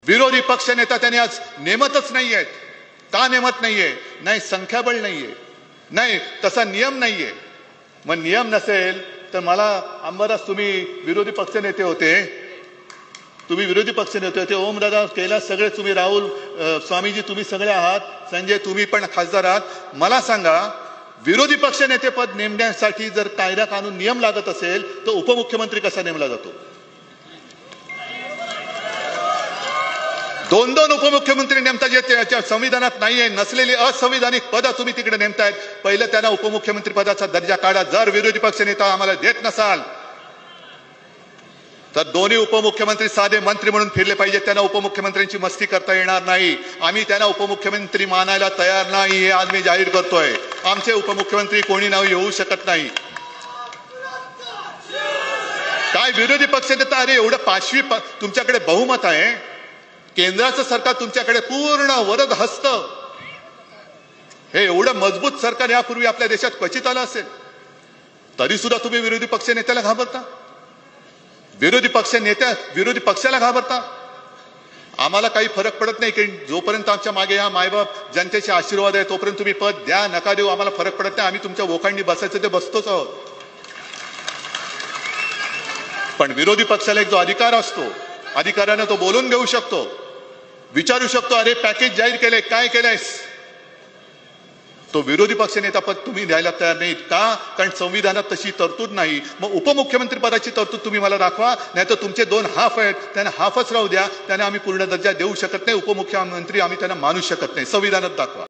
विरोधी पक्ष नेता त्यांनी आज नेमतच नाहीयेत. का नेमत नाहीये? नाही संख्याबळ नाहीये, नाही तसा नियम नाहीये. मग नियम नसेल तर मला अंबादास, तुम्ही विरोधी पक्ष नेते होते, ओमदादा कैलास सगळे तुम्ही, राहुल स्वामीजी तुम्ही सगळे आहात, संजय तुम्ही पण खासदार आहात. मला सांगा, विरोधी पक्ष नेते पद नेमण्यासाठी जर कायदा कानून नियम लागत असेल तर उपमुख्यमंत्री कसा नेमला जातो? दोन दोन उपमुख्यमंत्री नेमता, जे त्याच्या संविधानात नाहीये, नसलेली असंविधानिक पदं तुम्ही तिकडे नेमतायत. पहिलं त्यांना उपमुख्यमंत्री पदाचा दर्जा काढा. जर विरोधी पक्ष नेता आम्हाला देत नसाल तर दोन्ही उपमुख्यमंत्री साधे मंत्री म्हणून फिरले पाहिजे. त्यांना उपमुख्यमंत्र्यांची मस्ती करता येणार नाही. आम्ही त्यांना उपमुख्यमंत्री मानायला तयार नाही, हे आज मी जाहीर करतोय. आमचे उपमुख्यमंत्री कोणी नाव येऊ शकत नाही. काय विरोधी पक्ष नेता? अरे एवढं पाचवी तुमच्याकडे बहुमत आहे, केंद्राचं सरकार तुमच्याकडे पूर्ण वरद हस्त, हे एवढं मजबूत सरकार यापूर्वी आपल्या देशात क्वचित आलं असेल, तरी सुद्धा तुम्ही विरोधी पक्ष नेत्याला घाबरता, विरोधी पक्षाला घाबरता. आम्हाला काही फरक पडत नाही की जोपर्यंत आमच्या मागे हा मायबाप जनतेचे आशीर्वाद आहे तोपर्यंत तुम्ही पद द्या नका देऊ, आम्हाला फरक पडत नाही. आम्ही तुमच्या वोखांडी बसायचं ते बसतोच आहोत. पण विरोधी पक्षाला एक जो अधिकार असतो, अधिकाराने तो बोलून घेऊ शकतो, विचारू शकतो, अरे पॅकेज जाहीर केलंय, काय केलंयस? तो विरोधी पक्ष नेता पद तुम्ही द्यायला तयार नाहीत. का? कारण संविधानात तशी तरतूद नाही. मग उपमुख्यमंत्री पदाची तरतूद तुम्ही मला दाखवा, नाही तर तुमचे 2 हाफ आहेत, त्यांना हाफच राहू द्या. त्यांना आम्ही पूर्ण दर्जा देऊ शकत नाही. उपमुख्यमंत्री आम्ही त्यांना मानू शकत नाही. संविधानात दाखवा.